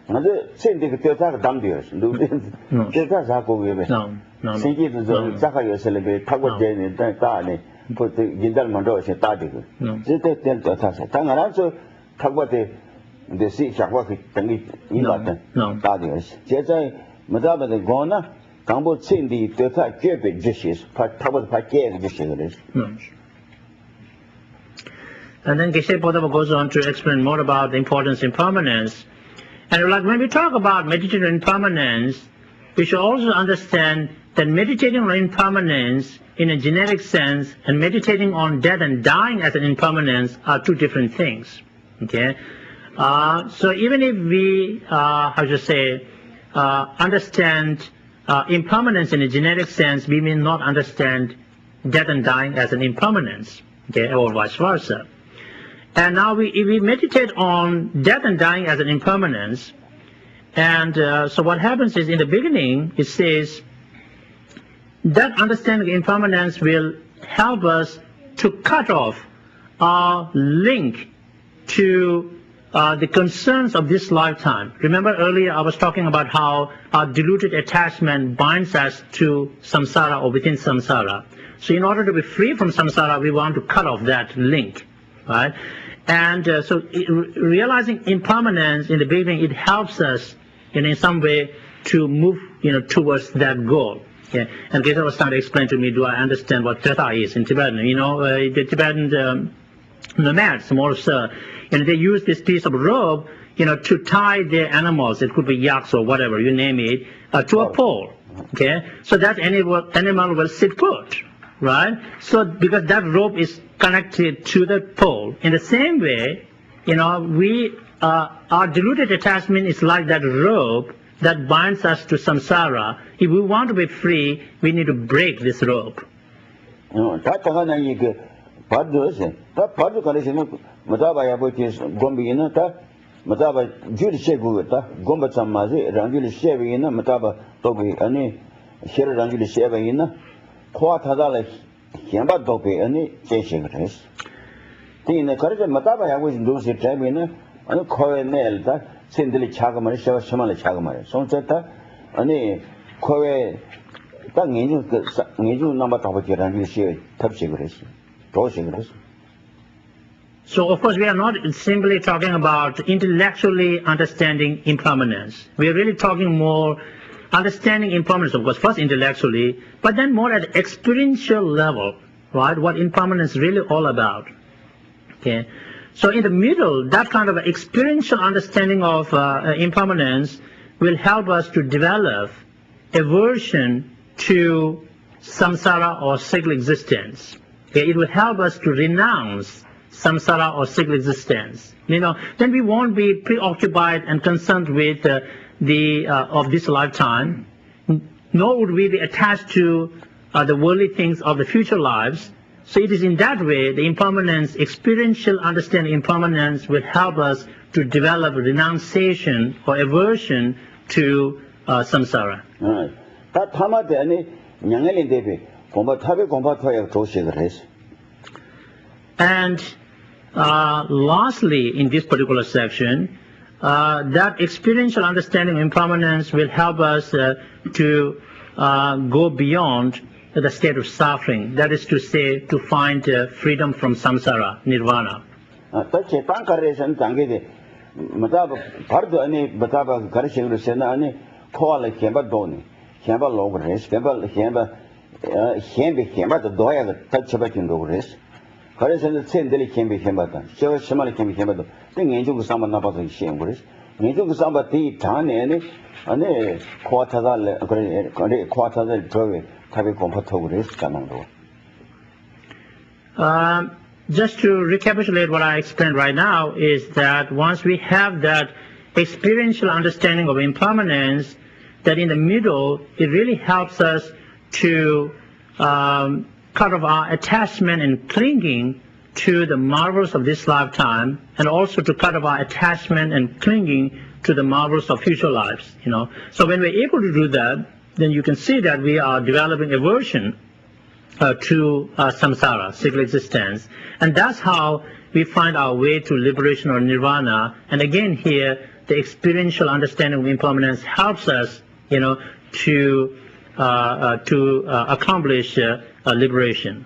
another sendi tota damdiers do tota zako webe no sendi the zaka yoselebe tago de ta put the gindal mando se ta de zete tel tota sa tangara so tago de si chakwa ki tangi imata ta de je mataba de gona Tambo Cindy, the Geshes, Geshes. And then Geshe Tsultim goes on to explain more about the importance of impermanence. And like when we talk about meditating on impermanence, we should also understand that meditating on impermanence in a generic sense and meditating on death and dying as an impermanence are two different things. Okay? So even if we, understand impermanence in a generic sense, we may not understand death and dying as an impermanence, okay, or vice versa. And now if we meditate on death and dying as an impermanence, and so what happens is in the beginning, it says that understanding of impermanence will help us to cut off our link to the concerns of this lifetime. Remember earlier I was talking about how our diluted attachment binds us to samsara or within samsara. So in order to be free from samsara, we want to cut off that link, right? And realizing impermanence in the beginning, it helps us in some way to move towards that goal. Yeah. And Geshe was trying to explain to me, do I understand what teta is in Tibetan? The Tibetan nomads, more so, they use this piece of rope, to tie their animals. It could be yaks or whatever, you name it, to a pole. Okay, so that animal will sit put, right? So because that rope is connected to the pole. In the same way, our diluted attachment is like that rope that binds us to samsara. If we want to be free, we need to break this rope. So of course we are not simply talking about intellectually understanding impermanence. We are really talking more understanding impermanence, of course, first intellectually, but then more at experiential level, right? What impermanence is really all about. Okay. So in the middle, that kind of experiential understanding of impermanence will help us to develop aversion to samsara or cyclic existence. Okay. It will help us to renounce samsara or cyclic existence. Then we won't be preoccupied and concerned with of this lifetime, nor would we be attached to the worldly things of the future lives. So it is in that way the impermanence, experiential understanding impermanence will help us to develop renunciation or aversion to samsara. And lastly, in this particular section, that experiential understanding of impermanence will help us to go beyond the state of suffering. That is to say, to find freedom from samsara, nirvana. Just to recapitulate what I explained right now is that once we have that experiential understanding of impermanence, that in the middle, it really helps us to cut off our attachment and clinging to the marvels of this lifetime, and also to cut off our attachment and clinging to the marvels of future lives. So when we're able to do that, then you can see that we are developing aversion to samsara, cyclic existence, and that's how we find our way to liberation or nirvana. And again here, the experiential understanding of impermanence helps us, to accomplish liberation.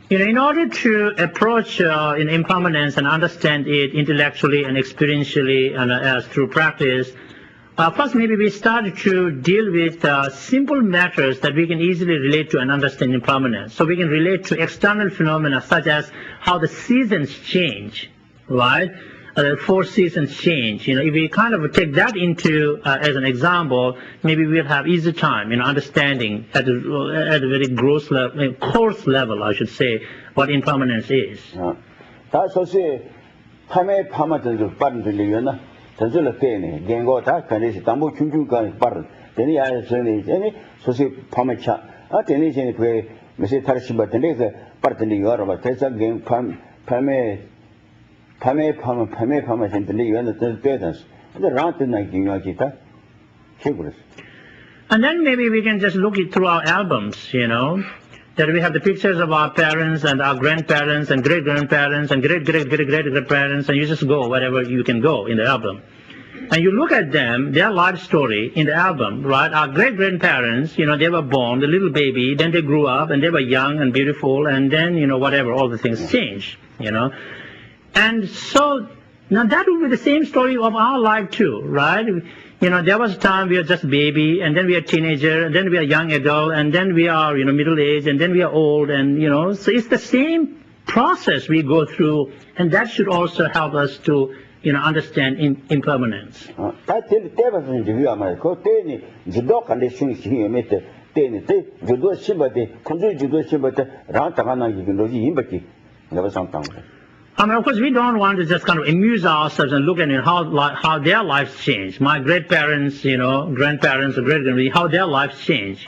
In order to approach impermanence and understand it intellectually and experientially and as through practice, First, maybe we start to deal with simple matters that we can easily relate to and understand impermanence. So we can relate to external phenomena such as how the seasons change, right? 4 seasons change. If we kind of take that into as an example, maybe we'll have easy time, understanding at a very gross level, coarse level, I should say, what impermanence is. 다 소시 파메 파마든지 빠른들이 요나 전절로 때네 겐고 다 간에서 담보 중중간 빠른 되니 아서니 되니 소시 파메차 아 되니 전에 그 메시 타르시 받는데 그 빠른들이 여러 번 대사 겐 파메 전들이 요나 때다스 근데 라트나 기요지다 키브르스. And then maybe we can just look it through our albums, that we have the pictures of our parents and our grandparents and great-grandparents and great-great-great-great-grandparents, and you just go wherever you can go in the album. And you look at them, their life story in the album, right? Our great-grandparents, they were born, the little baby, then they grew up, and they were young and beautiful, and then, whatever, all the things changed, And so, now that would be the same story of our life too, right? There was a time we were just baby, and then we are teenager, and then we are young adult, and then we are, middle age, and then we are old, and, so it's the same process we go through, and that should also help us to, understand impermanence. 다 때버서 이제 위험해. 그 때니 주도 컨디션이 심해메테 때니 때 주도 심바데 컨주 주도 심바데 라타가나 이거지 임바티 내가 상담. Of course, we don't want to just kind of amuse ourselves and look at how their lives change. My great-parents, grandparents, or great-grandparents, how their lives change,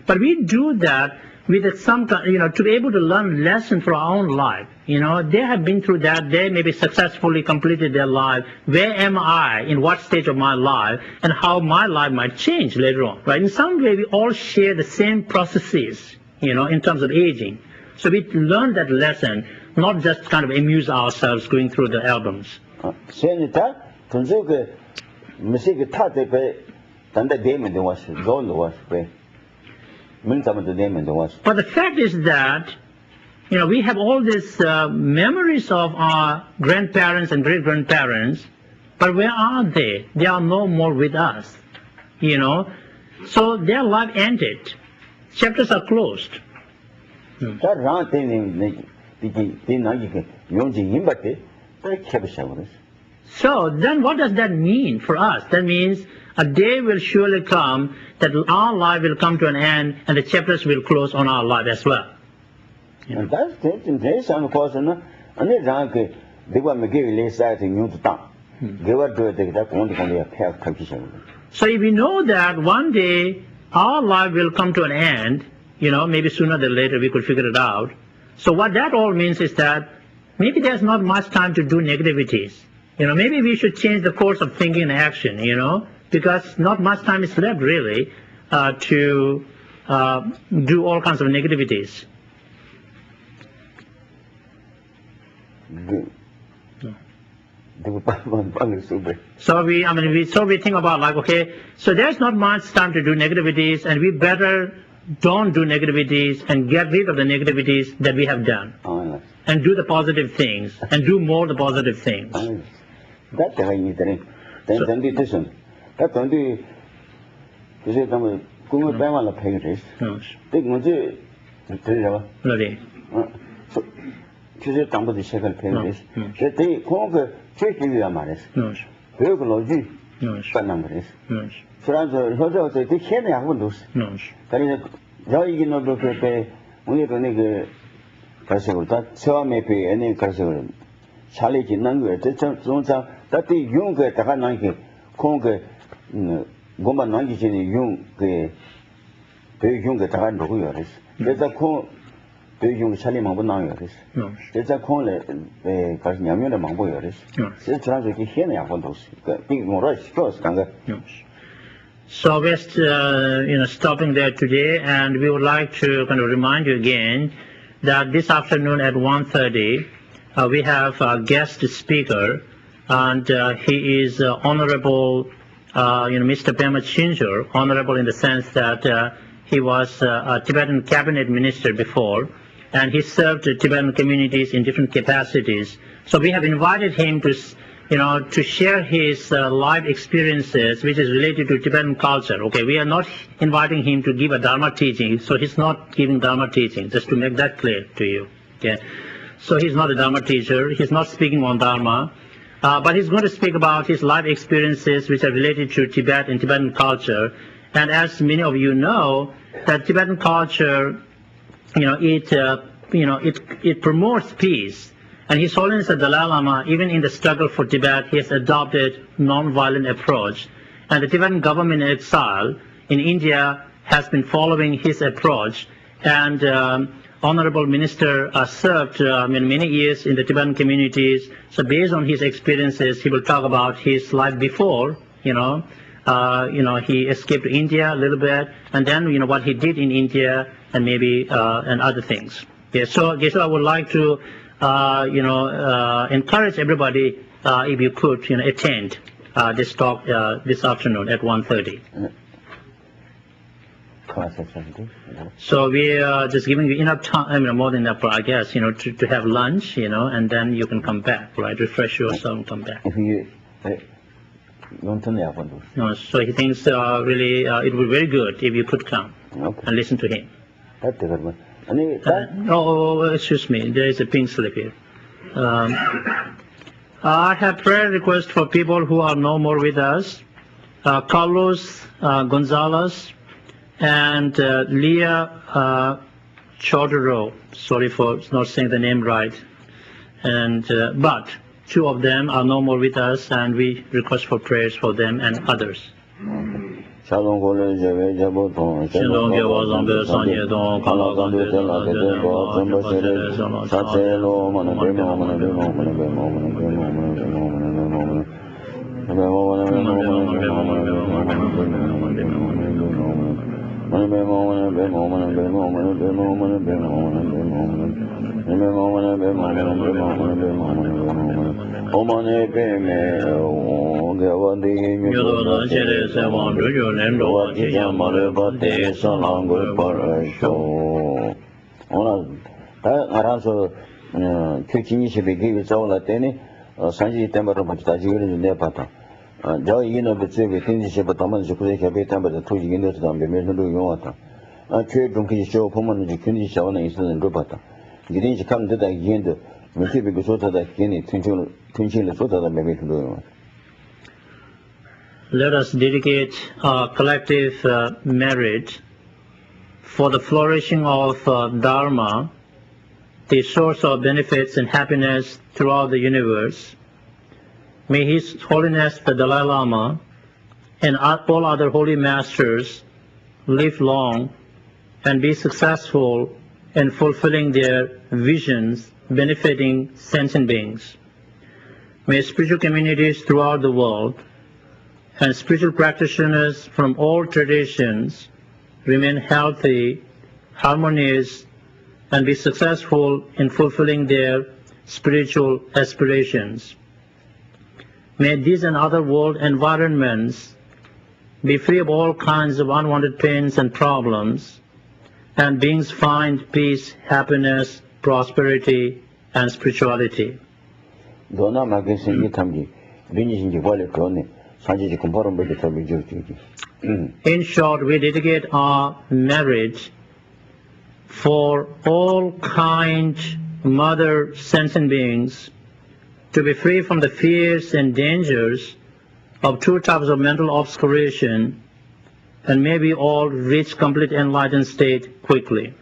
But we do that with some, to be able to learn lessons for our own life. They have been through that. They maybe successfully completed their life. Where am I? In what stage of my life? And how my life might change later on, right? In some way, we all share the same processes, in terms of aging. So we learn that lesson, not just kind of amuse ourselves going through the albums. 세니타 돈주그 무시그 타데베 단다 데면도 왔어. 존도 왔어. 민타면도 데면도 왔어. But the fact is that, we have all these memories of our grandparents and great-grandparents, but where are they? They are no more with us, So their life ended. Chapters are closed. 다 라테니 So then what does that mean for us? That means a day will surely come that our life will come to an end and the chapters will close on our life as well. And that's interesting because So if we know that one day our life will come to an end, maybe sooner than later we could figure it out. So what that all means is that maybe there's not much time to do negativities. Maybe we should change the course of thinking and action, because not much time is left really to do all kinds of negativities. So we think about like, okay, so there's not much time to do negativities, and we better don't do negativities and get rid of the negativities that we have done. And do the positive things, and do more the positive things. That's the way you think. Then the decision. That's only because I'm going to buy one of the pages. Take one to Ready. So, because I'm going to check the pages. That they conquer 50 years. Very logic. But numbers. So, I'm they can't have those. That is a you know, look at the only the nigger Carsever. That so may pay any Carsever. Charlie Nangu, that the young Takanaki, Conga, Goma Nangi, young, the young Takan Royals. There's a con, the young Charlie Mambonaris. There's a con, the Casniamina Mamboyaris. It's translated here on those. Big more first, So we're stopping there today, and we would like to kind of remind you again that this afternoon at 1:30 we have a guest speaker, and he is Honorable Mr. Pema Chinjur, honorable in the sense that he was a Tibetan cabinet minister before, and he served Tibetan communities in different capacities. So we have invited him to to share his life experiences, which is related to Tibetan culture. Okay, we are not inviting him to give a Dharma teaching, so he's not giving Dharma teaching, just to make that clear to you. Okay, so he's not a Dharma teacher, he's not speaking on Dharma, but he's going to speak about his life experiences which are related to Tibet and Tibetan culture. And as many of you know, that Tibetan culture, it promotes peace. And His Holiness the Dalai Lama, even in the struggle for Tibet, he has adopted non-violent approach. And the Tibetan government in exile in India has been following his approach. And Honorable Minister served many years in the Tibetan communities. So based on his experiences, he will talk about his life before, he escaped to India a little bit, and then, what he did in India, and maybe, and other things. Yeah, so I would like to, encourage everybody, if you could, attend this talk this afternoon at 1:30. So we are just giving you enough time, more than enough, I guess, to have lunch, and then you can come back, right? Refresh yourself and come back. So he thinks really it would be very good if you could come and listen to him. Excuse me, there is a pink slip here. I have prayer requests for people who are no more with us. Carlos Gonzalez and Leah Chodoro. Sorry for not saying the name right. And but two of them are no more with us, and we request for prayers for them and others. Let us dedicate our collective merit for the flourishing of Dharma, the source of benefits and happiness throughout the universe. May His Holiness the Dalai Lama and all other holy masters live long and be successful in fulfilling their visions benefiting sentient beings. May spiritual communities throughout the world and spiritual practitioners from all traditions remain healthy, harmonious, and be successful in fulfilling their spiritual aspirations. May these and other world environments be free of all kinds of unwanted pains and problems, and beings find peace, happiness, prosperity, and spirituality. In short, we dedicate our merit for all kind mother sentient beings to be free from the fears and dangers of two types of mental obscuration, and may we all reach complete enlightened state quickly.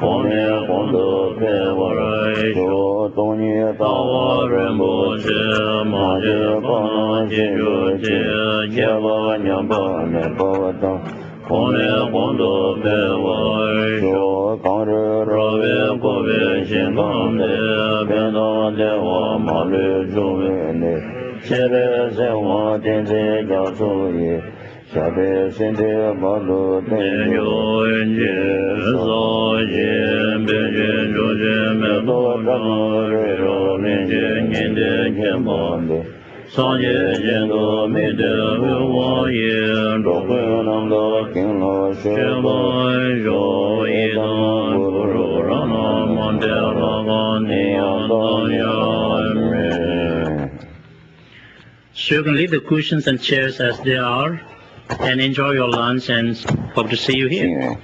Kone Kondo Pewar Sho Tonye Tawa Rembo Che Maje Kono Jinjo Che Jeba Nyamba Nepa Tang Kone Kondo Pewar Sho Kare Rabe Kobe Shinkamde Pendo Dewa Male Jove Ne Chebe Sewa Tenzin Dorjee Shabe Sende Malu Tenyo Enje So Jen Benje Joje Melo Dama Rero Nenje Nyende Kembande Sanye Jendo Mide Wa Yen Dokwe Namda Kinlo Sheba Jo Idan Guru Rana Mandela Gani Andaya So you can leave the cushions and chairs as they are and enjoy your lunch and hope to see you here. Yeah.